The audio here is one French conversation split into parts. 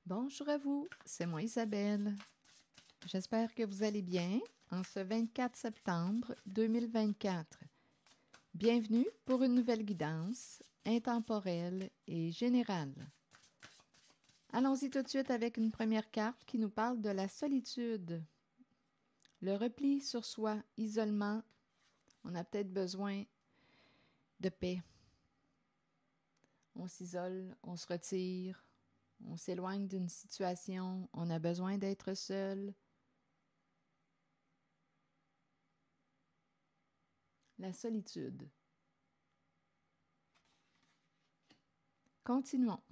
Bonjour à vous, c'est moi Isabelle. J'espère que vous allez bien en ce 24 septembre 2024. Bienvenue pour une nouvelle guidance intemporelle et générale. Allons-y tout de suite avec une première carte qui nous parle de la solitude. Le repli sur soi, isolement, on a peut-être besoin de paix. On s'isole, on se retire, on s'éloigne d'une situation, on a besoin d'être seul. La solitude. Continuons.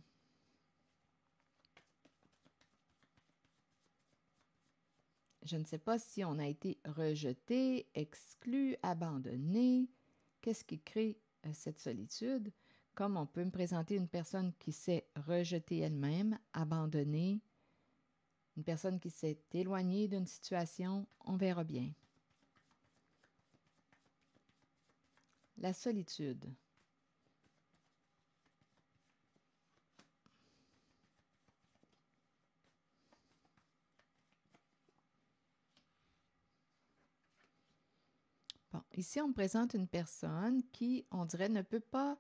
Je ne sais pas si on a été rejeté, exclu, abandonné. Qu'est-ce qui crée cette solitude? Comme on peut me présenter une personne qui s'est rejetée elle-même, abandonnée, une personne qui s'est éloignée d'une situation, on verra bien. La solitude. Bon, ici, on me présente une personne qui, on dirait, ne peut pas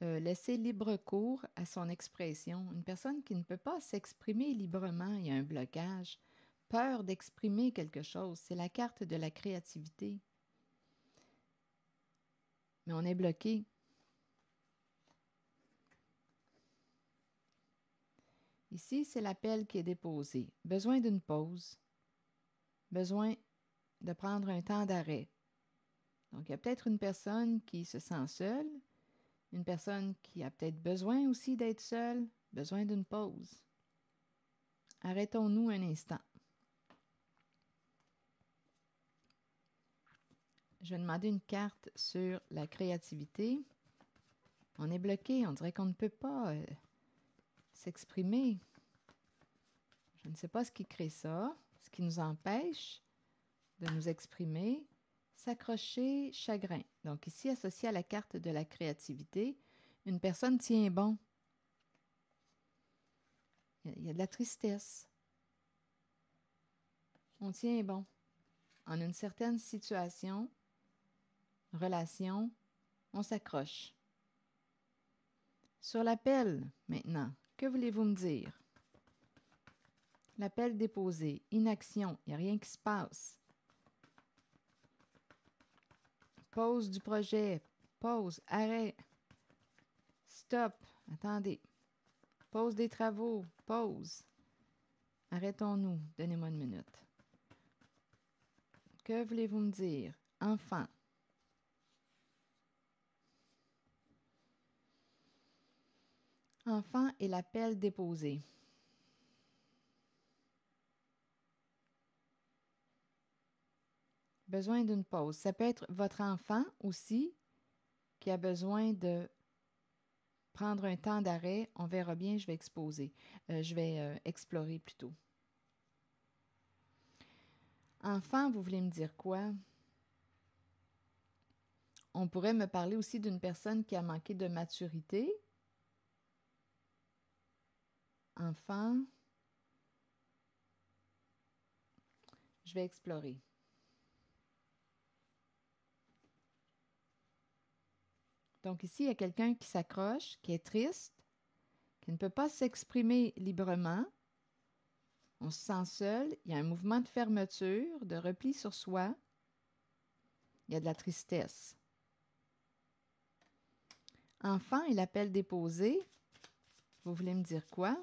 laisser libre cours à son expression. Une personne qui ne peut pas s'exprimer librement, il y a un blocage. Peur d'exprimer quelque chose, c'est la carte de la créativité. Mais on est bloqué. Ici, c'est l'appel qui est déposé. Besoin d'une pause. Besoin de prendre un temps d'arrêt. Donc, il y a peut-être une personne qui se sent seule, une personne qui a peut-être besoin aussi d'être seule, besoin d'une pause. Arrêtons-nous un instant. Je vais demander une carte sur la créativité. On est bloqué, on dirait qu'on ne peut pas s'exprimer. Je ne sais pas ce qui crée ça, ce qui nous empêche de nous exprimer. S'accrocher, chagrin. Donc ici, associé à la carte de la créativité, une personne tient bon. Il y a de la tristesse. On tient bon. En une certaine situation, relation, on s'accroche. Sur l'appel, maintenant, que voulez-vous me dire? L'appel déposé, inaction, il n'y a rien qui se passe. Pause du projet, pause, arrêt, stop, attendez, pause des travaux, pause. Arrêtons-nous, donnez-moi une minute. Que voulez-vous me dire? Enfant. Enfant et l'appel déposé. Besoin d'une pause. Ça peut être votre enfant aussi qui a besoin de prendre un temps d'arrêt. On verra bien, je vais explorer plutôt. Enfant, vous voulez me dire quoi? On pourrait me parler aussi d'une personne qui a manqué de maturité. Enfant. Je vais explorer. Donc ici, il y a quelqu'un qui s'accroche, qui est triste, qui ne peut pas s'exprimer librement. On se sent seul. Il y a un mouvement de fermeture, de repli sur soi. Il y a de la tristesse. Enfant et l'appel déposé. Vous voulez me dire quoi?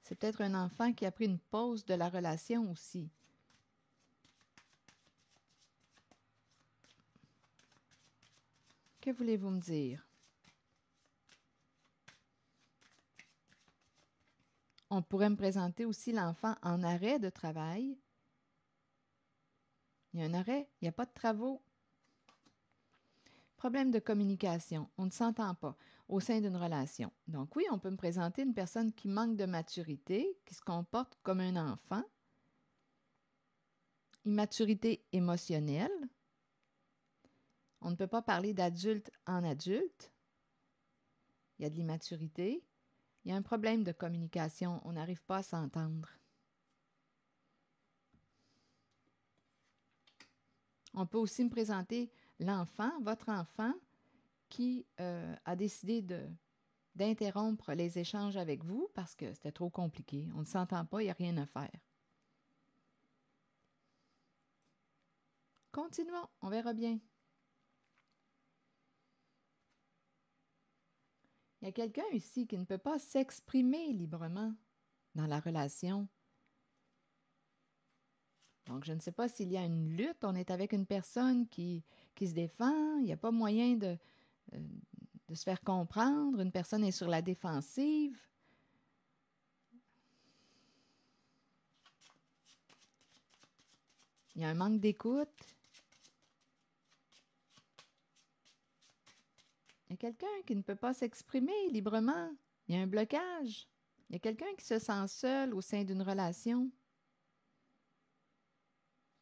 C'est peut-être un enfant qui a pris une pause de la relation aussi. Que voulez-vous me dire? On pourrait me présenter aussi l'enfant en arrêt de travail. Il y a un arrêt, il n'y a pas de travaux. Problème de communication, on ne s'entend pas au sein d'une relation. Donc oui, on peut me présenter une personne qui manque de maturité, qui se comporte comme un enfant. Immaturité émotionnelle. On ne peut pas parler d'adulte en adulte. Il y a de l'immaturité. Il y a un problème de communication. On n'arrive pas à s'entendre. On peut aussi me présenter l'enfant, votre enfant, qui a décidé d'interrompre les échanges avec vous parce que c'était trop compliqué. On ne s'entend pas, il n'y a rien à faire. Continuons, on verra bien. Il y a quelqu'un ici qui ne peut pas s'exprimer librement dans la relation. Donc, je ne sais pas s'il y a une lutte. On est avec une personne qui se défend. Il n'y a pas moyen de se faire comprendre. Une personne est sur la défensive. Il y a un manque d'écoute. Il y a quelqu'un qui ne peut pas s'exprimer librement. Il y a un blocage. Il y a quelqu'un qui se sent seul au sein d'une relation.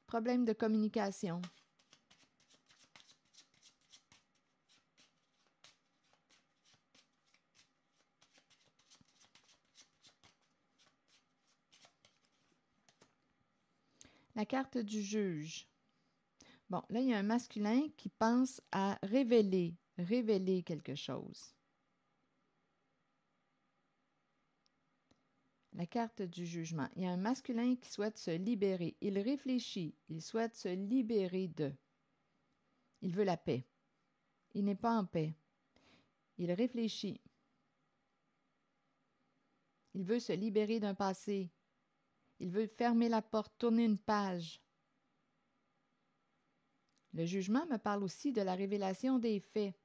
Problème de communication. La carte du juge. Bon, là, il y a un masculin qui pense à révéler quelque chose. La carte du jugement. Il y a un masculin qui souhaite se libérer. Il réfléchit. Il souhaite se libérer de. Il veut la paix. Il n'est pas en paix. Il réfléchit. Il veut se libérer d'un passé. Il veut fermer la porte, tourner une page. Le jugement me parle aussi de la révélation des faits.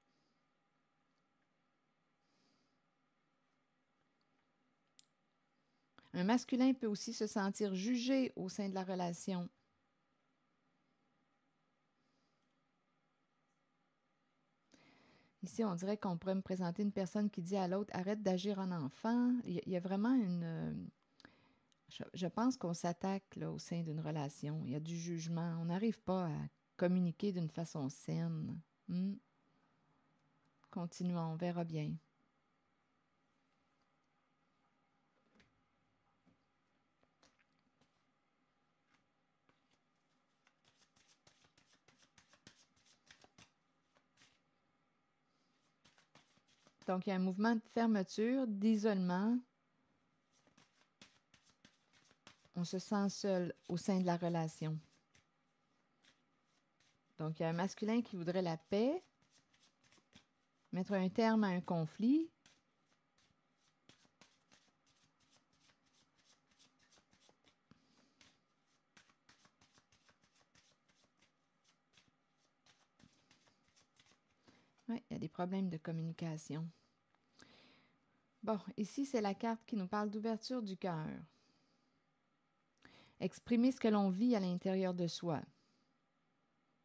Un masculin peut aussi se sentir jugé au sein de la relation. Ici, on dirait qu'on pourrait me présenter une personne qui dit à l'autre « Arrête d'agir en enfant ». Il y a vraiment une... je pense qu'on s'attaque là, au sein d'une relation. Il y a du jugement. On n'arrive pas à communiquer d'une façon saine. Continuons, on verra bien. Donc, il y a un mouvement de fermeture, d'isolement. On se sent seul au sein de la relation. Donc, il y a un masculin qui voudrait la paix, mettre un terme à un conflit. Oui, il y a des problèmes de communication. Bon, ici, c'est la carte qui nous parle d'ouverture du cœur. Exprimer ce que l'on vit à l'intérieur de soi.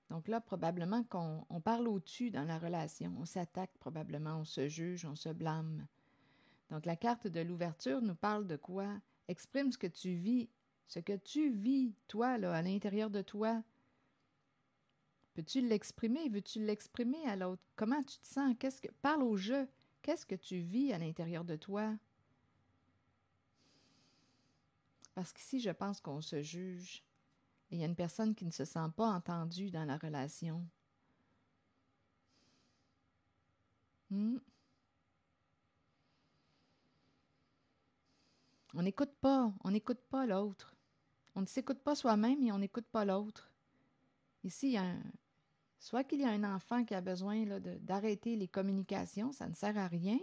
Donc là, probablement qu'on parle au-dessus dans la relation. On s'attaque probablement, on se juge, on se blâme. Donc la carte de l'ouverture nous parle de quoi? Exprime ce que tu vis, toi, là, à l'intérieur de toi. Peux-tu l'exprimer? Veux-tu l'exprimer à l'autre? Comment tu te sens? Parle au jeu. Qu'est-ce que tu vis à l'intérieur de toi? Parce qu'ici, je pense qu'on se juge. Et il y a une personne qui ne se sent pas entendue dans la relation. On n'écoute pas l'autre. On ne s'écoute pas soi-même et on n'écoute pas l'autre. Ici, soit qu'il y a un enfant qui a besoin là, d'arrêter les communications, ça ne sert à rien.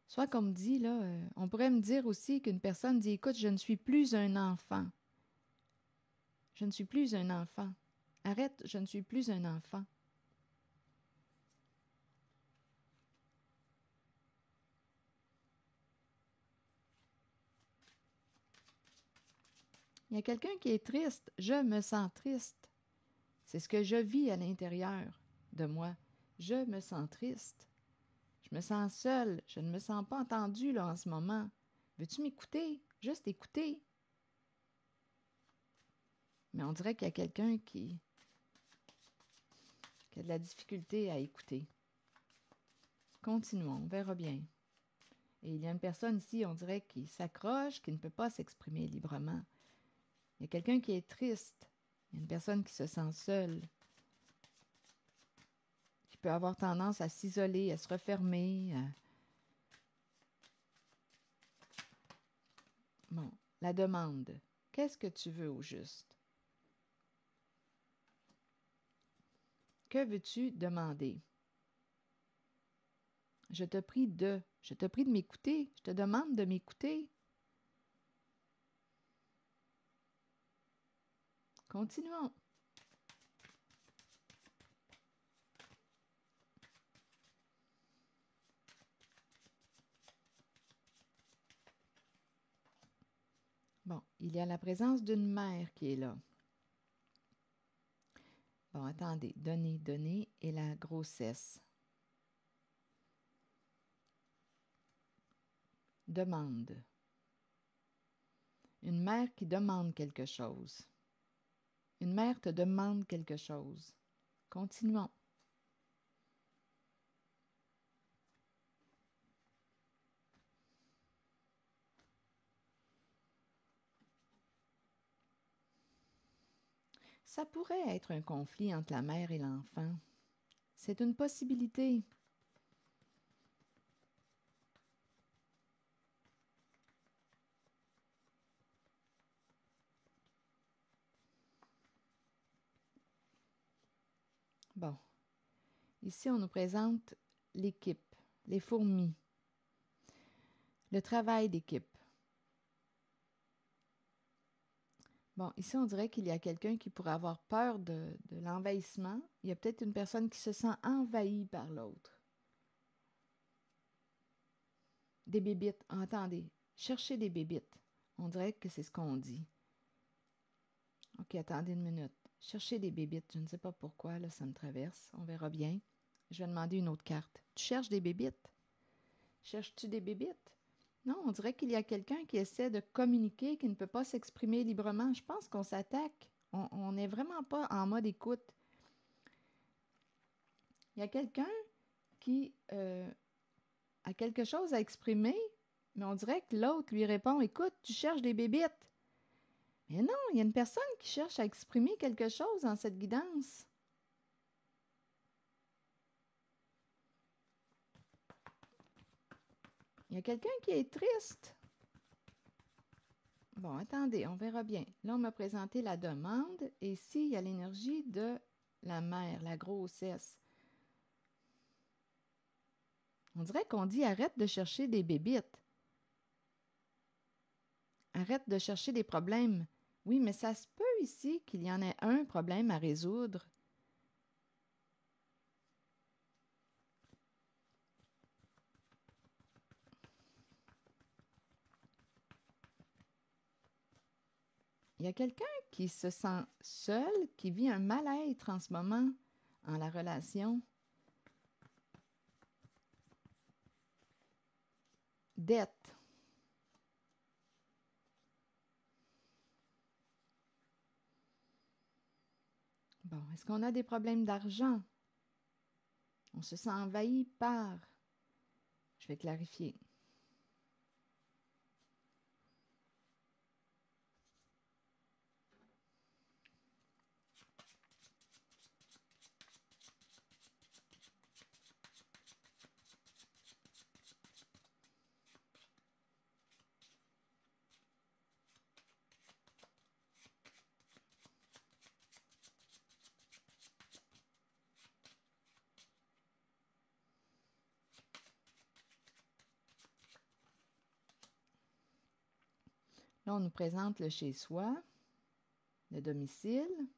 Soit comme dit, là, on pourrait me dire aussi qu'une personne dit « Écoute, je ne suis plus un enfant. Je ne suis plus un enfant. Arrête, je ne suis plus un enfant. » Il y a quelqu'un qui est triste. Je me sens triste. C'est ce que je vis à l'intérieur de moi. Je me sens triste. Je me sens seule. Je ne me sens pas entendue là, en ce moment. Veux-tu m'écouter? Juste écouter. Mais on dirait qu'il y a quelqu'un qui a de la difficulté à écouter. Continuons, on verra bien. Et il y a une personne ici, on dirait, qui s'accroche, qui ne peut pas s'exprimer librement. Il y a quelqu'un qui est triste. Il y a une personne qui se sent seule, qui peut avoir tendance à s'isoler, à se refermer. Bon, la demande. Qu'est-ce que tu veux au juste? Que veux-tu demander? Je te prie de m'écouter. Je te demande de m'écouter. Continuons. Bon, il y a la présence d'une mère qui est là. Bon, attendez. Donner et la grossesse. Demande. Une mère qui demande quelque chose. Une mère te demande quelque chose. Continuons. Ça pourrait être un conflit entre la mère et l'enfant. C'est une possibilité. Bon. Ici, on nous présente l'équipe, les fourmis, le travail d'équipe. Bon, ici, on dirait qu'il y a quelqu'un qui pourrait avoir peur de l'envahissement. Il y a peut-être une personne qui se sent envahie par l'autre. Des bébites. Entendez, cherchez des bébites. On dirait que c'est ce qu'on dit. OK, attendez une minute. Cherchez des bébites. Je ne sais pas pourquoi, là, ça me traverse. On verra bien. Je vais demander une autre carte. Tu cherches des bébites? Cherches-tu des bébites? Non, on dirait qu'il y a quelqu'un qui essaie de communiquer, qui ne peut pas s'exprimer librement. Je pense qu'on s'attaque. On n'est vraiment pas en mode écoute. Il y a quelqu'un qui a quelque chose à exprimer, mais on dirait que l'autre lui répond, écoute, tu cherches des bébites. Mais non, il y a une personne qui cherche à exprimer quelque chose dans cette guidance. Il y a quelqu'un qui est triste. Bon, attendez, on verra bien. Là, on m'a présenté la demande. Et ici, il y a l'énergie de la mère, la grossesse. On dirait qu'on dit arrête de chercher des bébites. Arrête de chercher des problèmes. Oui, mais ça se peut ici qu'il y en ait un problème à résoudre. Il y a quelqu'un qui se sent seul, qui vit un mal-être en ce moment en la relation. Dette. Bon, est-ce qu'on a des problèmes d'argent? On se sent envahi par... Je vais clarifier. Là, on nous présente le chez-soi, le domicile.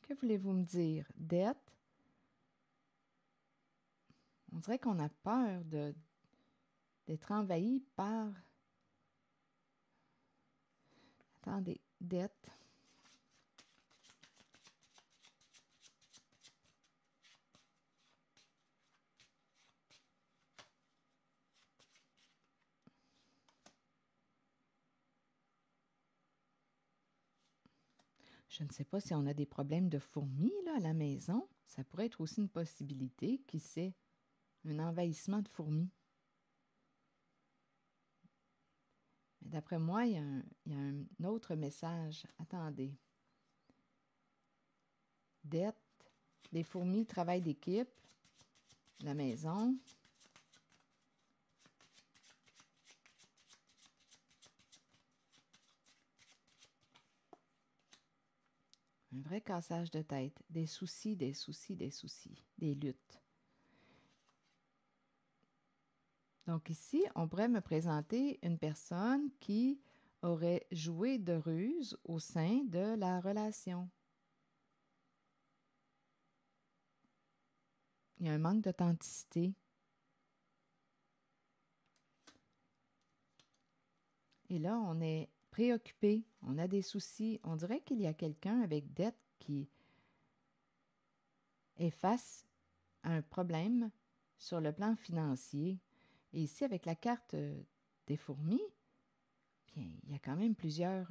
Que voulez-vous me dire? Dette? On dirait qu'on a peur d'être envahi par... Attendez, dette. Je ne sais pas si on a des problèmes de fourmis là, à la maison. Ça pourrait être aussi une possibilité, qui sait, un envahissement de fourmis. Mais d'après moi, il y a un autre message. Attendez. Dette, les fourmis, travail d'équipe, la maison. Un vrai cassage de tête. Des soucis, des soucis, des soucis. Des luttes. Donc ici, on pourrait me présenter une personne qui aurait joué de ruse au sein de la relation. Il y a un manque d'authenticité. Et là, on est préoccupé, on a des soucis. On dirait qu'il y a quelqu'un avec dette qui est face à un problème sur le plan financier. Et ici, avec la carte des fourmis, bien, il y a quand même plusieurs...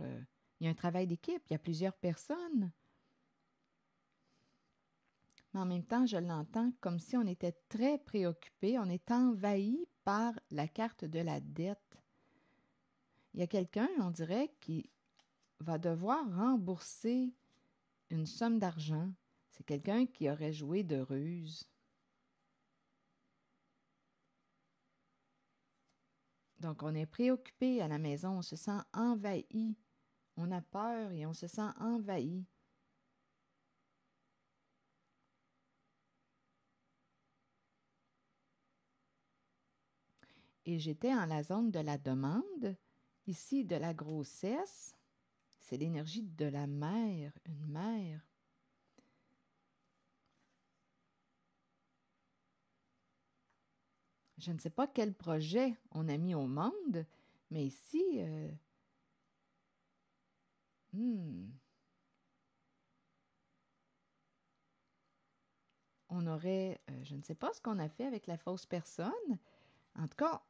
il y a un travail d'équipe, il y a plusieurs personnes. Mais en même temps, je l'entends comme si on était très préoccupé, on est envahi par la carte de la dette. Il y a quelqu'un, on dirait, qui va devoir rembourser une somme d'argent. C'est quelqu'un qui aurait joué de ruse. Donc, on est préoccupé à la maison, on se sent envahi. On a peur et on se sent envahi. Et j'étais en la zone de la demande. Ici, de la grossesse, c'est l'énergie de la mère, une mère. Je ne sais pas quel projet on a mis au monde, mais ici, on aurait, je ne sais pas ce qu'on a fait avec la fausse personne. En tout cas,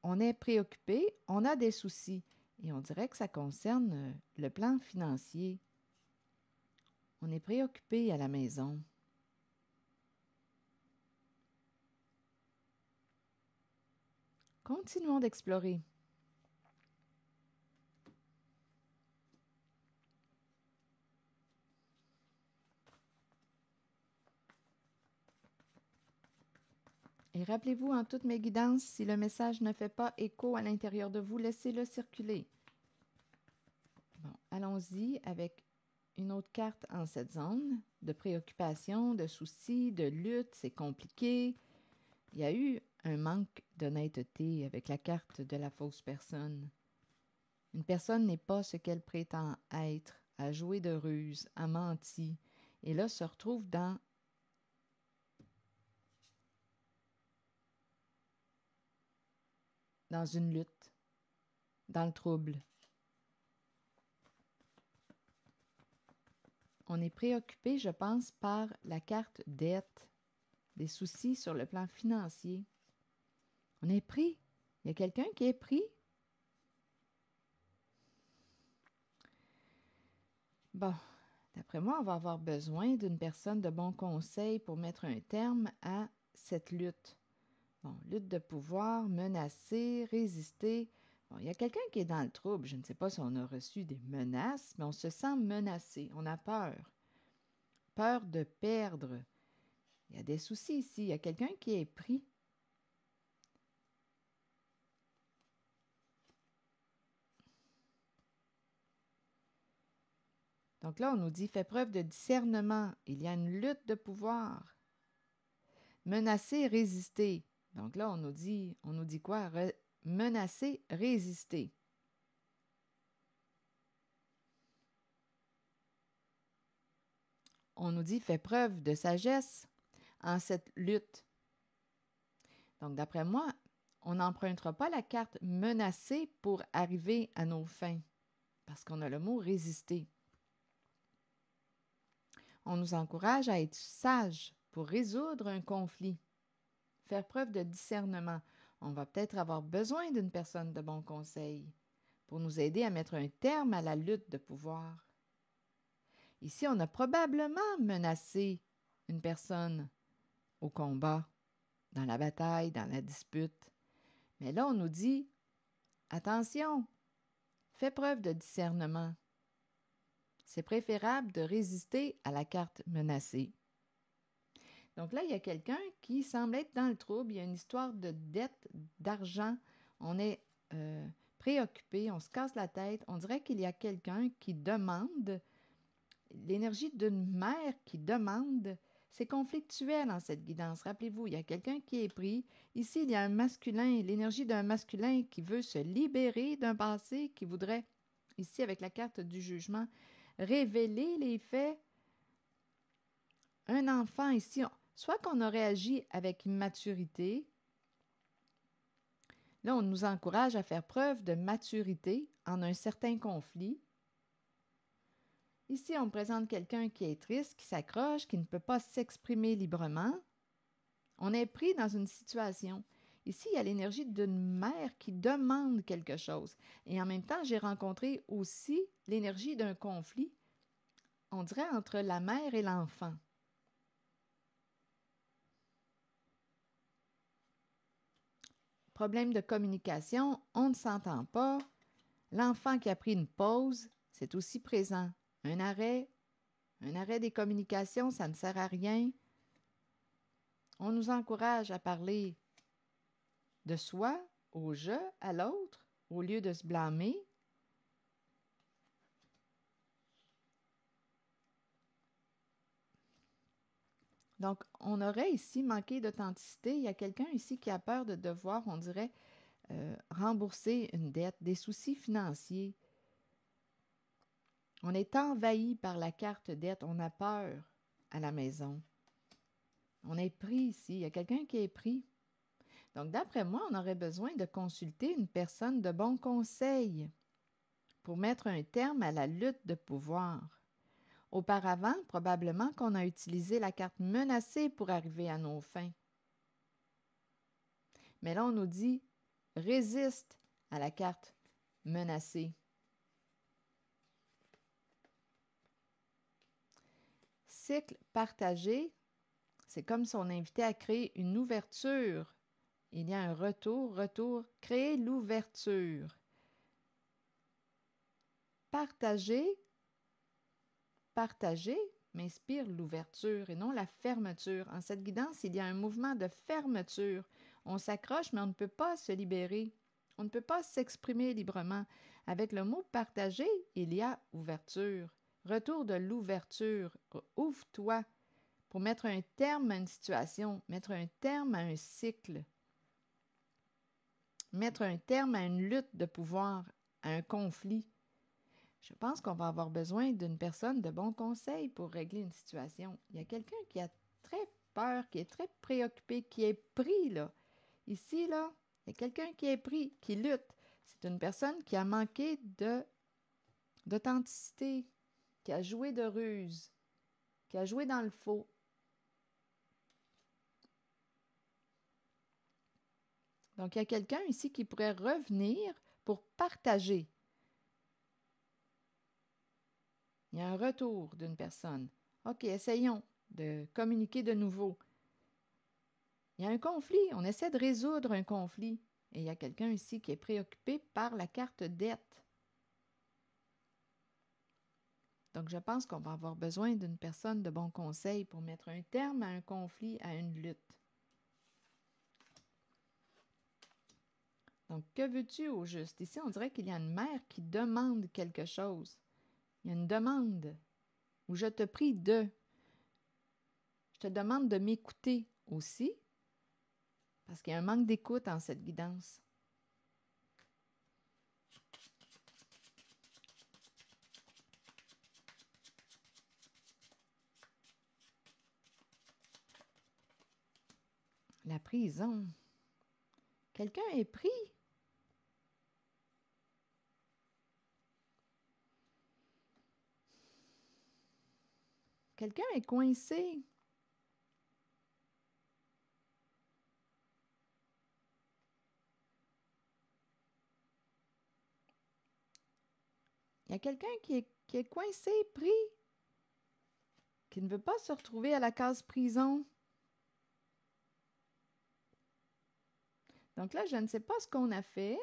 on est préoccupé, on a des soucis. Et on dirait que ça concerne le plan financier. On est préoccupé à la maison. Continuons d'explorer. Et rappelez-vous en toutes mes guidances, si le message ne fait pas écho à l'intérieur de vous, laissez-le circuler. Bon, allons-y avec une autre carte en cette zone de préoccupation, de soucis, de lutte, c'est compliqué. Il y a eu un manque d'honnêteté avec la carte de la fausse personne. Une personne n'est pas ce qu'elle prétend être, a joué de ruse, a menti, et là se retrouve dans une lutte, dans le trouble. On est préoccupé, je pense, par la carte dette, des soucis sur le plan financier. On est pris. Il y a quelqu'un qui est pris. Bon, d'après moi, on va avoir besoin d'une personne de bon conseil pour mettre un terme à cette lutte. Bon, lutte de pouvoir, menacer, résister. Bon, il y a quelqu'un qui est dans le trouble. Je ne sais pas si on a reçu des menaces, mais on se sent menacé. On a peur. Peur de perdre. Il y a des soucis ici. Il y a quelqu'un qui est pris. Donc là, on nous dit, fais preuve de discernement. Il y a une lutte de pouvoir. Menacer, résister. Donc là, on nous dit quoi? Menacer, résister. On nous dit, fais preuve de sagesse en cette lutte. Donc, d'après moi, on n'empruntera pas la carte menacer pour arriver à nos fins, parce qu'on a le mot résister. On nous encourage à être sages pour résoudre un conflit, faire preuve de discernement. On va peut-être avoir besoin d'une personne de bon conseil pour nous aider à mettre un terme à la lutte de pouvoir. Ici, on a probablement menacé une personne au combat, dans la bataille, dans la dispute. Mais là, on nous dit, attention, fais preuve de discernement. C'est préférable de résister à la carte menacée. Donc là, il y a quelqu'un qui semble être dans le trouble. Il y a une histoire de dette, d'argent. On est préoccupé, on se casse la tête. On dirait qu'il y a quelqu'un qui demande, l'énergie d'une mère qui demande. C'est conflictuel en cette guidance. Rappelez-vous, il y a quelqu'un qui est pris. Ici, il y a un masculin, l'énergie d'un masculin qui veut se libérer d'un passé, qui voudrait, ici avec la carte du jugement, révéler les faits. Un enfant ici, soit qu'on a réagi avec immaturité. Là, on nous encourage à faire preuve de maturité en un certain conflit. Ici, on présente quelqu'un qui est triste, qui s'accroche, qui ne peut pas s'exprimer librement. On est pris dans une situation. Ici, il y a l'énergie d'une mère qui demande quelque chose. Et en même temps, j'ai rencontré aussi l'énergie d'un conflit, on dirait entre la mère et l'enfant. Problème de communication, on ne s'entend pas. L'enfant qui a pris une pause, c'est aussi présent. Un arrêt des communications, ça ne sert à rien. On nous encourage à parler de soi, au je, à l'autre, au lieu de se blâmer. Donc, on aurait ici manqué d'authenticité. Il y a quelqu'un ici qui a peur de devoir, on dirait, rembourser une dette, des soucis financiers. On est envahi par la carte dette, on a peur à la maison. On est pris ici, il y a quelqu'un qui est pris. Donc, d'après moi, on aurait besoin de consulter une personne de bon conseil pour mettre un terme à la lutte de pouvoir. Auparavant, probablement qu'on a utilisé la carte menacée pour arriver à nos fins. Mais là, on nous dit « résiste à la carte menacée ». Cycle partagé, c'est comme si on invitait à créer une ouverture. Il y a un retour, créer l'ouverture. Partager m'inspire l'ouverture et non la fermeture. En cette guidance, il y a un mouvement de fermeture. On s'accroche, mais on ne peut pas se libérer. On ne peut pas s'exprimer librement. Avec le mot partager, il y a ouverture. Retour de l'ouverture. Ouvre-toi pour mettre un terme à une situation, mettre un terme à un cycle, mettre un terme à une lutte de pouvoir, à un conflit. Je pense qu'on va avoir besoin d'une personne de bon conseil pour régler une situation. Il y a quelqu'un qui a très peur, qui est très préoccupé, qui est pris, là. Ici, là, il y a quelqu'un qui est pris, qui lutte. C'est une personne qui a manqué d'authenticité, qui a joué de ruse, qui a joué dans le faux. Donc, il y a quelqu'un ici qui pourrait revenir pour partager. Il y a un retour d'une personne. OK, essayons de communiquer de nouveau. Il y a un conflit, on essaie de résoudre un conflit. Et il y a quelqu'un ici qui est préoccupé par la carte dette. Donc, je pense qu'on va avoir besoin d'une personne de bon conseil pour mettre un terme à un conflit, à une lutte. Donc, que veux-tu au juste? Ici, on dirait qu'il y a une mère qui demande quelque chose. Il y a une demande où je te prie de. Je te demande de m'écouter aussi, parce qu'il y a un manque d'écoute en cette guidance. La prison. Quelqu'un est pris. Quelqu'un est coincé. Il y a quelqu'un qui est coincé, pris. qui ne veut pas se retrouver à la case prison. Donc là, je ne sais pas ce qu'on a fait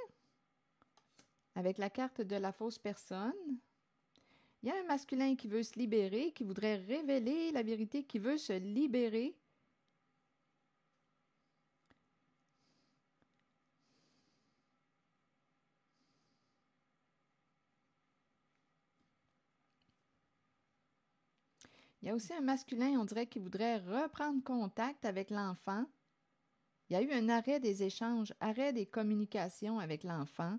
avec la carte de la fausse personne. Il y a un masculin qui veut se libérer, qui voudrait révéler la vérité, qui veut se libérer. Il y a aussi un masculin, on dirait, qui voudrait reprendre contact avec l'enfant. Il y a eu un arrêt des échanges, arrêt des communications avec l'enfant.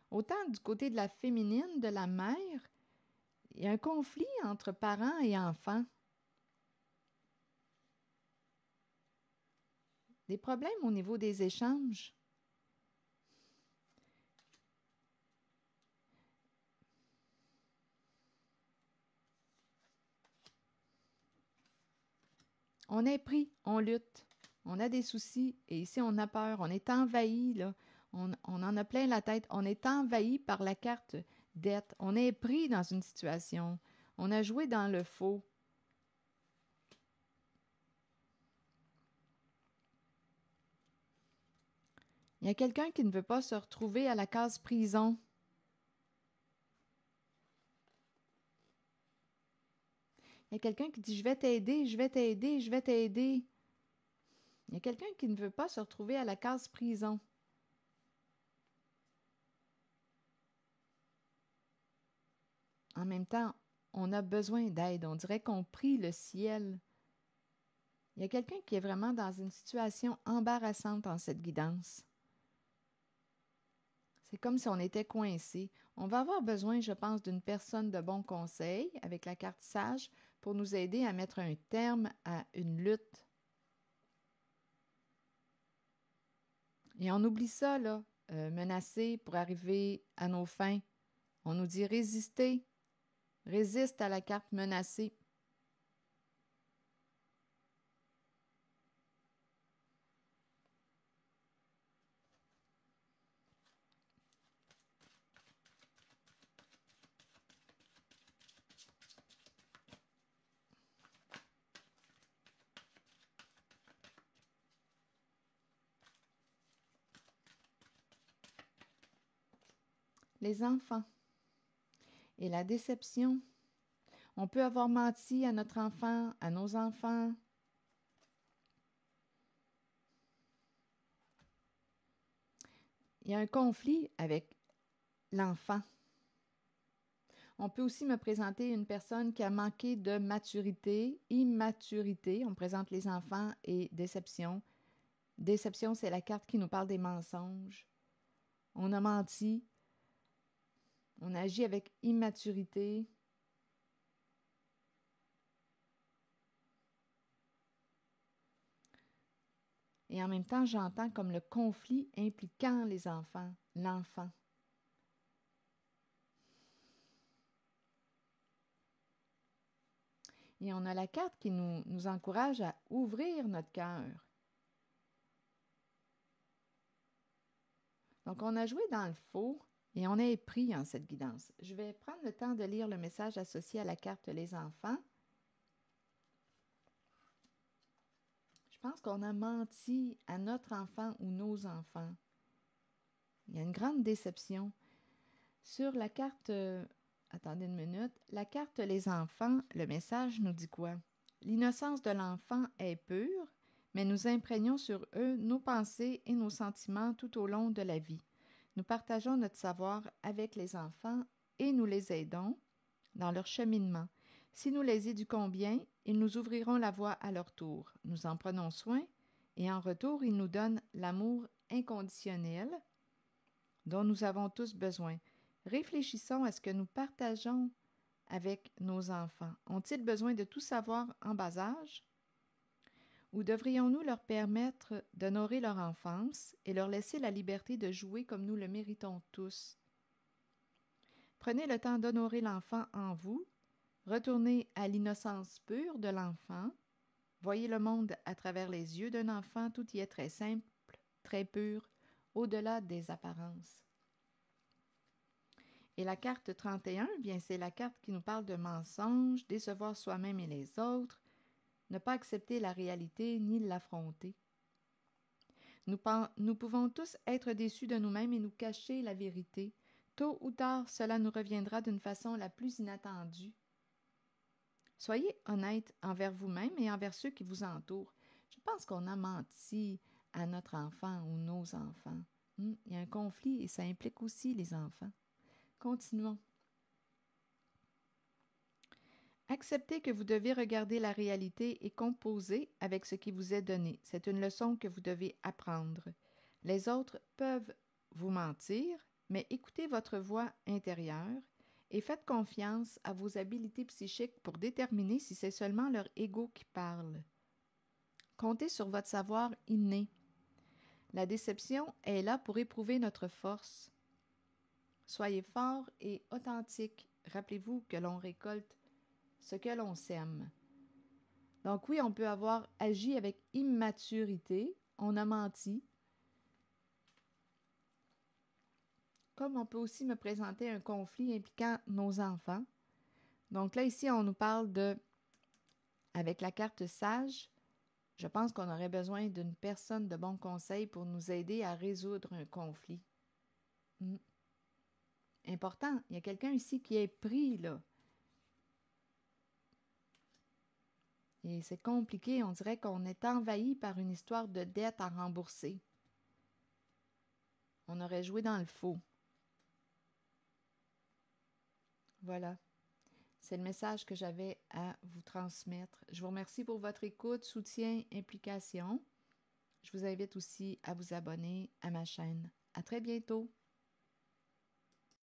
Autant du côté de la féminine, de la mère, il y a un conflit entre parents et enfants. Des problèmes au niveau des échanges. On est pris, on lutte, on a des soucis et ici on a peur, on est envahi, là. On en a plein la tête, on est envahi par la carte dette, on est pris dans une situation, on a joué dans le faux. Il y a quelqu'un qui ne veut pas se retrouver à la case prison. Il y a quelqu'un qui dit « Je vais t'aider, je vais t'aider, je vais t'aider ». Il y a quelqu'un qui ne veut pas se retrouver à la case prison. En même temps, on a besoin d'aide. On dirait qu'on prie le ciel. Il y a quelqu'un qui est vraiment dans une situation embarrassante en cette guidance. C'est comme si on était coincé. On va avoir besoin, je pense, d'une personne de bon conseil avec la carte sage pour nous aider à mettre un terme à une lutte. Et on oublie ça, là, menacer pour arriver à nos fins. On nous dit résister. Résiste à la carte menacée. Les enfants et la déception. On peut avoir menti à notre enfant, à nos enfants. Il y a un conflit avec l'enfant. On peut aussi me présenter une personne qui a manqué de maturité, immaturité. On présente les enfants et déception. Déception, c'est la carte qui nous parle des mensonges. On a menti. On agit avec immaturité. Et en même temps, j'entends comme le conflit impliquant les enfants, l'enfant. Et on a la carte qui nous encourage à ouvrir notre cœur. Donc, on a joué dans le faux et on est pris en cette guidance. Je vais prendre le temps de lire le message associé à la carte les enfants. Je pense qu'on a menti à notre enfant ou nos enfants. Il y a une grande déception. Sur la carte, attendez une minute, la carte les enfants, le message nous dit quoi? L'innocence de l'enfant est pure, mais nous imprégnons sur eux nos pensées et nos sentiments tout au long de la vie. Nous partageons notre savoir avec les enfants et nous les aidons dans leur cheminement. Si nous les éduquons bien, ils nous ouvriront la voie à leur tour. Nous en prenons soin et en retour, ils nous donnent l'amour inconditionnel dont nous avons tous besoin. Réfléchissons à ce que nous partageons avec nos enfants. Ont-ils besoin de tout savoir en bas âge? Ou devrions-nous leur permettre d'honorer leur enfance et leur laisser la liberté de jouer comme nous le méritons tous? Prenez le temps d'honorer l'enfant en vous. Retournez à l'innocence pure de l'enfant. Voyez le monde à travers les yeux d'un enfant. Tout y est très simple, très pur, au-delà des apparences. Et la carte 31, bien, c'est la carte qui nous parle de mensonges, décevoir soi-même et les autres, ne pas accepter la réalité ni l'affronter. Nous pouvons tous être déçus de nous-mêmes et nous cacher la vérité. Tôt ou tard, cela nous reviendra d'une façon la plus inattendue. Soyez honnête envers vous-même et envers ceux qui vous entourent. Je pense qu'on a menti à notre enfant ou nos enfants. Il y a un conflit et ça implique aussi les enfants. Continuons. Acceptez que vous devez regarder la réalité et composer avec ce qui vous est donné. C'est une leçon que vous devez apprendre. Les autres peuvent vous mentir, mais écoutez votre voix intérieure et faites confiance à vos habiletés psychiques pour déterminer si c'est seulement leur ego qui parle. Comptez sur votre savoir inné. La déception est là pour éprouver notre force. Soyez fort et authentique. Rappelez-vous que l'on récolte ce que l'on sème. Donc oui, on peut avoir agi avec immaturité, on a menti, comme on peut aussi me présenter un conflit impliquant nos enfants. Donc là, ici, on nous parle de, avec la carte sage, je pense qu'on aurait besoin d'une personne de bon conseil pour nous aider à résoudre un conflit. Important, il y a quelqu'un ici qui est pris, là. Et c'est compliqué, on dirait qu'on est envahi par une histoire de dette à rembourser. On aurait joué dans le faux. Voilà, c'est le message que j'avais à vous transmettre. Je vous remercie pour votre écoute, soutien, implication. Je vous invite aussi à vous abonner à ma chaîne. À très bientôt!